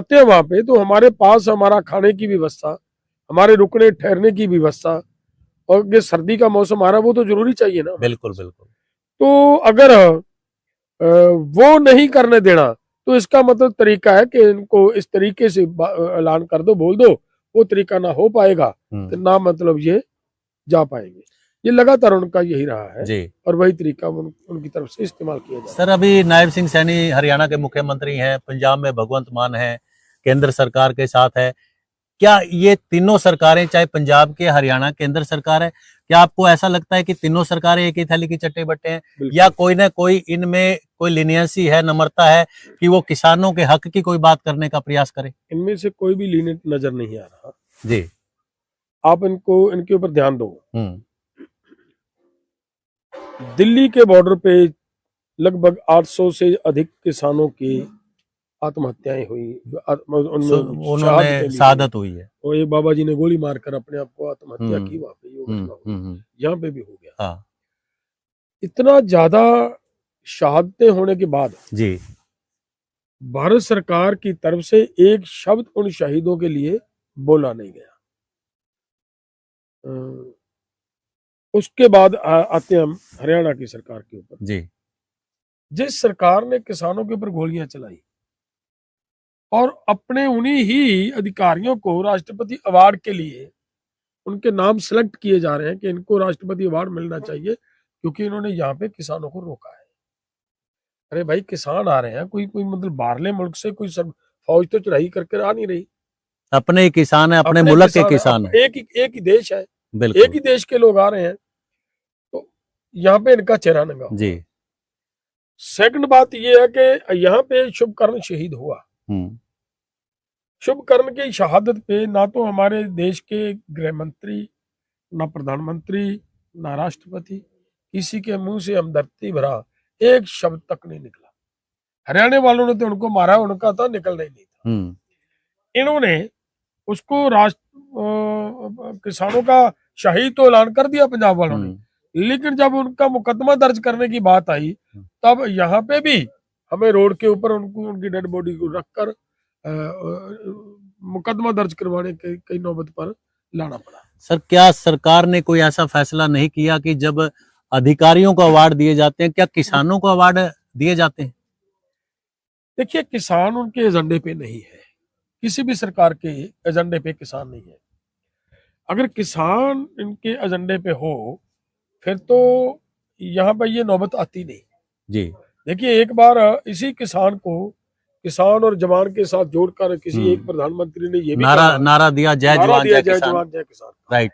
जाते हैं वहां पे तो हमारे पास हमारा खाने की व्यवस्था, हमारे रुकने ठहरने की व्यवस्था, और ये सर्दी का मौसम आ रहा है वो तो जरूरी चाहिए ना। बिल्कुल बिल्कुल। तो अगर वो नहीं करने देना तो इसका मतलब तरीका है कि इनको इस तरीके से ऐलान कर दो, बोल दो, वो तरीका ना हो पाएगा तो ना मतलब ये जा पाएंगे। ये लगातार उनका यही रहा है जी। और वही तरीका उनकी तरफ से इस्तेमाल किया जाता है। सर, अभी नायब सिंह सैनी हरियाणा के मुख्यमंत्री हैं, पंजाब में भगवंत मान है, केंद्र सरकार के साथ है। क्या ये तीनों सरकारें, चाहे पंजाब के, हरियाणा, केंद्र सरकार है, क्या आपको ऐसा लगता है कि तीनों सरकारें एक ही थैली की चट्टे बट्टे हैं, या कोई ना कोई इनमें कोई लीनियंसी है, नम्रता है कि वो किसानों के हक की कोई बात करने का प्रयास करे? इनमें से कोई भी लीनियंट नजर नहीं आ रहा जी। आप इनके ऊपर ध्यान दो। दिल्ली के बॉर्डर पे लगभग 800 से अधिक किसानों की आत्महत्याएं हुई, उन्होंने शहादत हुई है, और एक बाबा जी ने गोली मारकर अपने आप को आत्महत्या की, वहां पे यहाँ पे भी हो गया। हाँ। इतना ज्यादा शहादतें होने के बाद जी, भारत सरकार की तरफ से एक शब्द उन शहीदों के लिए बोला नहीं गया। उसके बाद आते हैं हम हरियाणा की सरकार के ऊपर। जी। जिस सरकार ने किसानों के ऊपर गोलियां चलाई और अपने उन्हीं ही अधिकारियों को राष्ट्रपति अवार्ड के लिए उनके नाम सेलेक्ट किए जा रहे हैं कि इनको राष्ट्रपति अवार्ड मिलना चाहिए क्योंकि इन्होंने यहाँ पे किसानों को रोका है। अरे भाई, किसान आ रहे हैं, कोई कोई मतलब बाहरले मुल्क से कोई सब फौज तो चढ़ाई करके आ नहीं रही, अपने ही किसान है, अपने मुल्क के किसान है, एक ही देश है, बिल्कुल, एक ही देश के लोग आ रहे हैं, तो यहाँ पे इनका चेहरा नंगा जी। सेकंड बात ये है कि यहाँ पे शुभकर्ण शहीद हुआ। शुभकर्ण की शहादत पे ना तो हमारे देश के गृह मंत्री, ना प्रधानमंत्री, ना राष्ट्रपति, किसी के मुंह से हमदर्दी भरा एक शब्द तक नहीं निकला। हरियाणा वालों ने तो उनको मारा, उनका तो निकलना ही नहीं था। इन्होंने उसको किसानों का शहीद तो ऐलान कर दिया पंजाब वालों ने, लेकिन जब उनका मुकदमा दर्ज करने की बात आई तब यहाँ पे भी हमें रोड के ऊपर उनकी डेड बॉडी को रखकर मुकदमा दर्ज करवाने के कई नौबत पर लाना पड़ा। सर, क्या सरकार ने कोई ऐसा फैसला नहीं किया कि जब अधिकारियों को अवार्ड दिए जाते हैं, क्या किसानों को अवार्ड दिए जाते हैं? देखिए, किसान उनके एजेंडे पे नहीं है, किसी भी सरकार के एजेंडे पे किसान नहीं है। अगर किसान इनके एजेंडे पे हो फिर तो यहाँ पर ये नौबत आती नहीं। जी। देखिए, एक बार इसी किसान को किसान और जवान के साथ जोड़कर किसी एक प्रधानमंत्री ने ये भी नारा दिया, जय जवान जय किसान। राइट।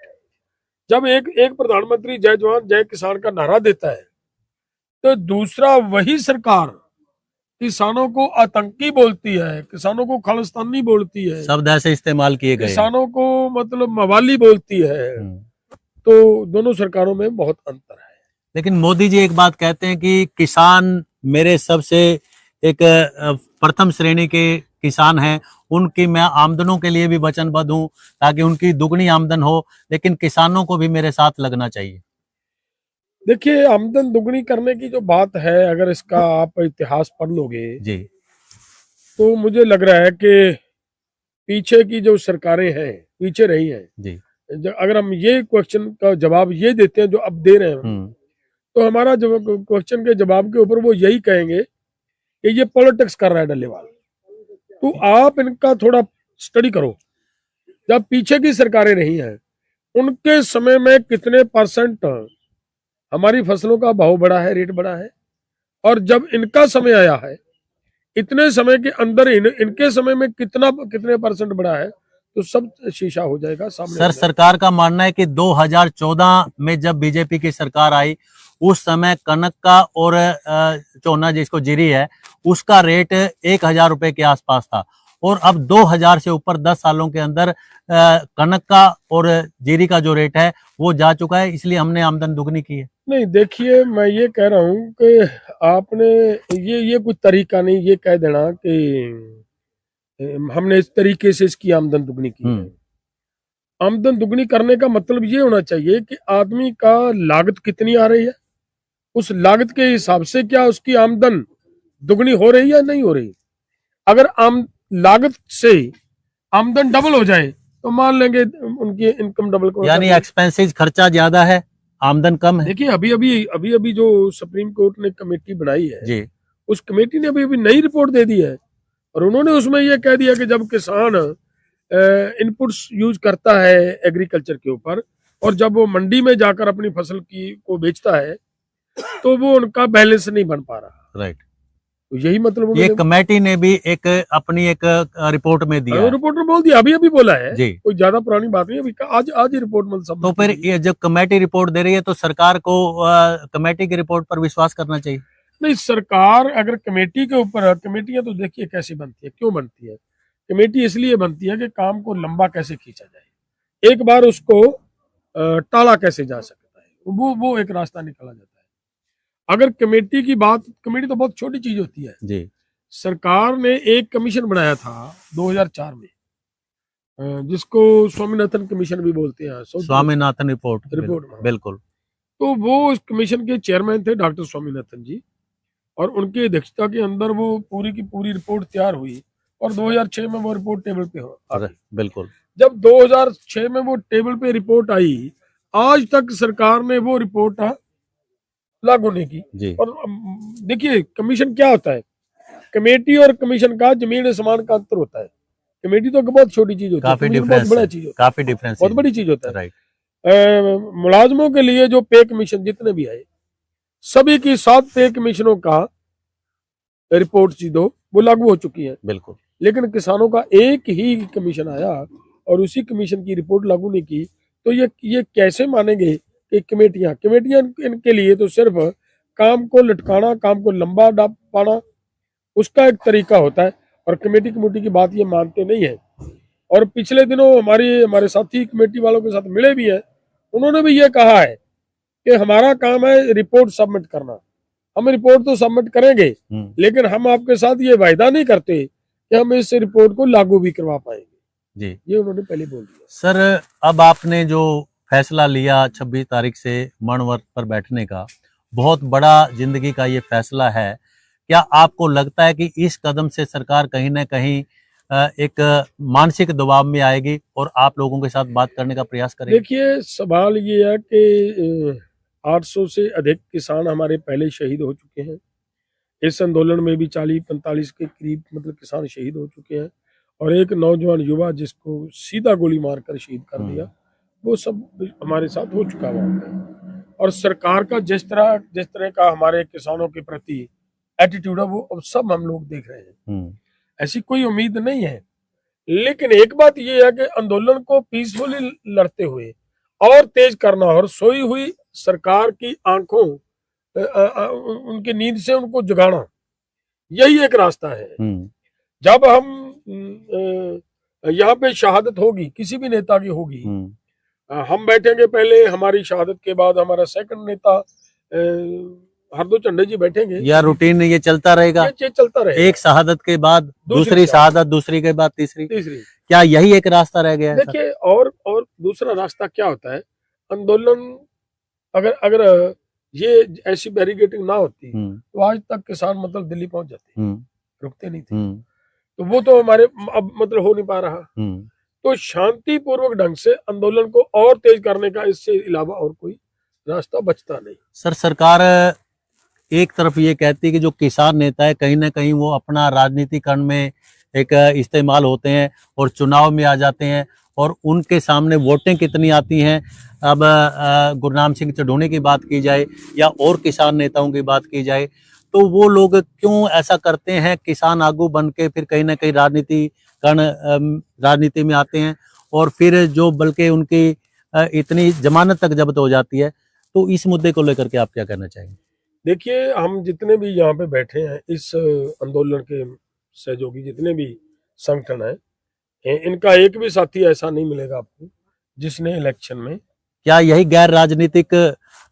जब एक प्रधानमंत्री जय जवान जय किसान का नारा देता है तो दूसरा वही सरकार किसानों को आतंकी बोलती है, किसानों को खालिस्तानी बोलती है, शब्द ऐसे इस्तेमाल किए गए, किसानों को मतलब मवाली बोलती है। तो दोनों सरकारों में बहुत अंतर है। लेकिन मोदी जी एक बात कहते हैं कि किसान मेरे सबसे एक प्रथम श्रेणी के किसान हैं, उनकी मैं आमदनों के लिए भी वचनबद्ध हूं ताकि उनकी दुगनी आमदन हो, लेकिन किसानों को भी मेरे साथ लगना चाहिए। देखिए, आमदन दुगनी करने की जो बात है, अगर इसका आप इतिहास पढ़ लोगे जी, तो मुझे लग रहा है कि पीछे की जो सरकारें हैं पीछे रही हैं जी। अगर हम ये क्वेश्चन का जवाब ये देते हैं जो अब दे रहे हैं तो हमारा जो क्वेश्चन के जवाब के ऊपर वो यही कहेंगे कि ये पॉलिटिक्स कर रहा है डल्लेवाल। तो आप इनका थोड़ा स्टडी करो। जब पीछे की सरकारें रही हैं उनके समय में कितने % हमारी फसलों का भाव बढ़ा है, रेट बढ़ा है, और जब इनका समय आया है इतने समय के अंदर इनके समय में कितने % बढ़ा है, तो सब शीशा हो जाएगा सामने। सर, सरकार का मानना है कि 2014 में जब बीजेपी की सरकार आई उस समय कनक का और चोना जिसको जीरी है उसका रेट 1000 रुपए के आसपास था, और अब 2000 से ऊपर 10 सालों के अंदर कनक का और जीरी का जो रेट है वो जा चुका है, इसलिए हमने आमदन दुगनी की है। नहीं, देखिए, मैं ये कह रहा हूँ कि आपने ये कुछ तरीका नहीं ये कह देना कि हमने इस तरीके से इसकी आमदन दुगनी की है। आमदन दुगनी करने का मतलब ये होना चाहिए कि आदमी का लागत कितनी आ रही है, उस लागत के हिसाब से क्या उसकी आमदन दुगनी हो रही है या नहीं हो रही। अगर लागत से आमदन डबल हो जाए तो मान लेंगे उनकी इनकम डबल को, यानी एक्सपेंसेस खर्चा ज्यादा है, आमदन कम है। देखिए अभी जो सुप्रीम कोर्ट ने कमेटी बनाई है जी, उस कमेटी ने अभी नई रिपोर्ट दे दी है और उन्होंने उसमें ये कह दिया कि जब किसान इनपुट्स यूज करता है एग्रीकल्चर के ऊपर और जब वो मंडी में जाकर अपनी फसल को बेचता है तो वो उनका बैलेंस नहीं बन पा रहा। राइट। तो यही मतलब ये कमेटी ने भी अपनी एक रिपोर्ट में दिया है। रिपोर्ट ने बोल दिया, अभी बोला है जी, कोई ज्यादा पुरानी बात नहीं, अभी आज ही रिपोर्ट मतलब सब। तो फिर ये जब कमेटी रिपोर्ट दे रही है तो सरकार को कमेटी की रिपोर्ट पर विश्वास करना चाहिए। नहीं, सरकार अगर कमेटी के ऊपर, कमेटियां तो देखिए कैसी बनती है, क्यों बनती है कमेटी, इसलिए बनती है कि काम को लंबा कैसे खींचा जाए, एक बार उसको टाला कैसे जा सकता है, वो एक रास्ता निकाला जाता है। अगर कमेटी की बात, कमेटी तो बहुत छोटी चीज होती है जी। सरकार ने एक कमीशन बनाया था 2004 में जिसको स्वामीनाथन कमीशन भी बोलते हैं, स्वामीनाथन रिपोर्ट बिल्कुल। तो वो उस कमीशन के चेयरमैन थे डॉक्टर स्वामीनाथन जी और उनकी अध्यक्षता के अंदर वो पूरी की पूरी रिपोर्ट तैयार हुई और 2006 में वो रिपोर्ट टेबल पे आ गई। बिल्कुल। जब 2006 में वो टेबल पे रिपोर्ट आई, आज तक सरकार ने वो रिपोर्ट लागू नहीं की जी। और देखिए कमीशन क्या होता है, कमेटी और कमीशन का जमीन आसमान का अंतर होता है। कमेटी तो बहुत छोटी चीज होती है, काफी बहुत डिफरेंस बड़ा चीज होता है, काफी डिफरेंस बहुत बड़ी चीज होता है। राइट। मुलाजमों के लिए जो पे कमीशन जितने भी आए, सभी की 7 पे कमीशनों का रिपोर्ट सी दो वो लागू हो चुकी है, बिल्कुल। लेकिन किसानों का एक ही कमीशन आया और उसी कमीशन की रिपोर्ट लागू नहीं की, तो ये कैसे मानेंगे कि कमेटियां इनके लिए तो सिर्फ काम को लटकाना, काम को लंबा पाना उसका एक तरीका होता है और कमेटी की बात ये मानते नहीं है। और पिछले दिनों हमारे साथी कमेटी वालों के साथ मिले भी है, उन्होंने भी ये कहा है कि हमारा काम है रिपोर्ट सबमिट करना, हम रिपोर्ट तो सबमिट करेंगे लेकिन हम आपके साथ ये वायदा नहीं करते कि हम इस रिपोर्ट को लागू भी करवा पाएंगे जी। ये उन्होंने पहले बोल दिया। सर, अब आपने जो फैसला लिया 26 तारीख से मणवर्ग पर बैठने का, बहुत बड़ा जिंदगी का ये फैसला है, क्या आपको लगता है कि इस कदम से सरकार कहीं ना कहीं एक मानसिक दबाव में आएगी और आप लोगों के साथ बात करने का प्रयास करेगी? देखिए सवाल ये है कि 800 से अधिक किसान हमारे पहले शहीद हो चुके हैं, इस आंदोलन में भी 40-45 के करीब मतलब किसान शहीद हो चुके हैं और एक नौजवान युवा जिसको सीधा गोली मारकर शहीद कर दिया, वो सब हमारे साथ हो चुका वहां पे। और सरकार का जिस तरह का हमारे किसानों के प्रति एटीट्यूड है वो अब सब हम लोग देख रहे हैं, ऐसी कोई उम्मीद नहीं है। लेकिन एक बात ये है कि आंदोलन को पीसफुली लड़ते हुए और तेज करना और सोई हुई सरकार की आंखों उनकी नींद से उनको जगाना, यही एक रास्ता है। जब हम यहाँ पे शहादत होगी, किसी भी नेता की होगी, हम बैठेंगे पहले, हमारी शहादत के बाद हमारा सेकंड नेता हरदो झंडे जी बैठेंगे, या रूटीन ये चलता रहेगा? ये चलता रहेगा, एक शहादत के बाद दूसरी शहादत, दूसरी के बाद तीसरी, क्या यही एक रास्ता रह गया है? देखिए और दूसरा रास्ता क्या होता है, आंदोलन अगर ये ऐसी बैरिकेडिंग ना होती तो आज तक किसान मतलब दिल्ली पहुंच जाते, रुकते नहीं थे। तो वो तो हमारे अब मतलब हो नहीं पा रहा, तो शांतिपूर्वक ढंग से आंदोलन को और तेज करने का इससे अलावा और कोई रास्ता बचता नहीं। सर, सरकार एक तरफ ये कहती है कि जो किसान नेता है कहीं ना कहीं वो अपना राजनीतिकरण में एक इस्तेमाल होते हैं और चुनाव में आ जाते हैं और उनके सामने वोटें कितनी आती हैं। अब गुरनाम सिंह चढ़ूनी की बात की जाए या और किसान नेताओं की बात की जाए तो वो लोग क्यों ऐसा करते हैं, किसान आगू बन के फिर कहीं ना कहीं राजनीति में आते हैं और फिर जो बल्कि उनकी इतनी जमानत तक जब्त हो जाती है। तो इस मुद्दे को लेकर के आप क्या कहना चाहेंगे? देखिए हम जितने भी यहाँ पे बैठे हैं, इस आंदोलन के सहयोगी जितने भी संगठन है, इनका एक भी साथी ऐसा नहीं मिलेगा आपको जिसने इलेक्शन में, क्या यही गैर राजनीतिक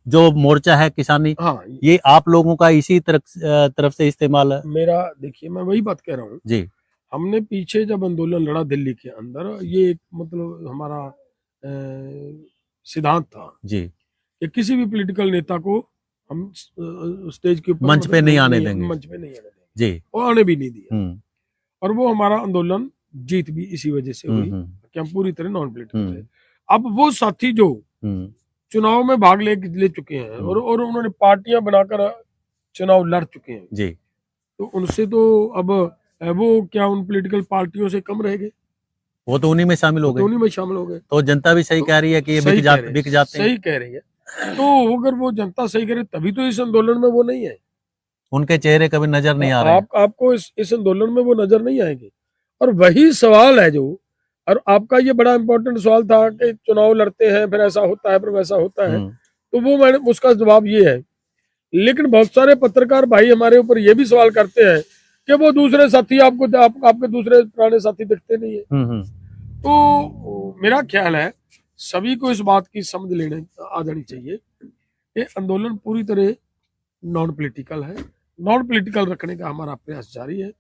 जो मोर्चा है किसानी, हाँ, ये आप लोगों का इसी तरफ से इस्तेमाल है? मेरा देखिए मैं वही बात कह रहा हूँ जी। हमने पीछे जब आंदोलन लड़ा दिल्ली के अंदर, ये एक मतलब हमारा सिद्धांत था जी कि किसी भी पॉलिटिकल नेता को हम स्टेज के ऊपर मंच पे नहीं आने देंगे, मंच पे नहीं आने देंगे जी, और आने भी नहीं दिया। और वो हमारा आंदोलन जीत भी इसी वजह से हुई कि हम पूरी तरह नॉन पॉलिटिकल थे। अब वो साथी जो चुनाव में भाग ले चुके हैं और उन्होंने पार्टियां बनाकर चुनाव लड़ चुके हैं जी, तो उनसे तो अब वो क्या उन पॉलिटिकल पार्टियों से कम रह गए, वो तो उन्हीं में शामिल हो गए, उन्हीं में शामिल हो गए। तो जनता भी सही कह रही है कि ये बिक जाते हैं। सही कह रही है। तो अगर वो जनता सही करे तभी तो इस आंदोलन में वो नहीं है, उनके चेहरे कभी नजर नहीं आ रहे हैं। आपको इस आंदोलन में वो नजर नहीं आएंगे। और वही सवाल है जो, और आपका ये बड़ा इंपॉर्टेंट सवाल था कि चुनाव लड़ते हैं फिर ऐसा होता है फिर वैसा होता है, तो वो मैंने उसका जवाब ये है। लेकिन बहुत सारे पत्रकार भाई हमारे ऊपर ये भी सवाल करते हैं कि वो दूसरे साथी आपके दूसरे पुराने साथी दिखते नहीं है। तो मेरा ख्याल है सभी को इस बात की समझ लेने आ जानी चाहिए कि आंदोलन पूरी तरह नॉन पॉलिटिकल है, नॉन पॉलिटिकल रखने का हमारा प्रयास जारी है।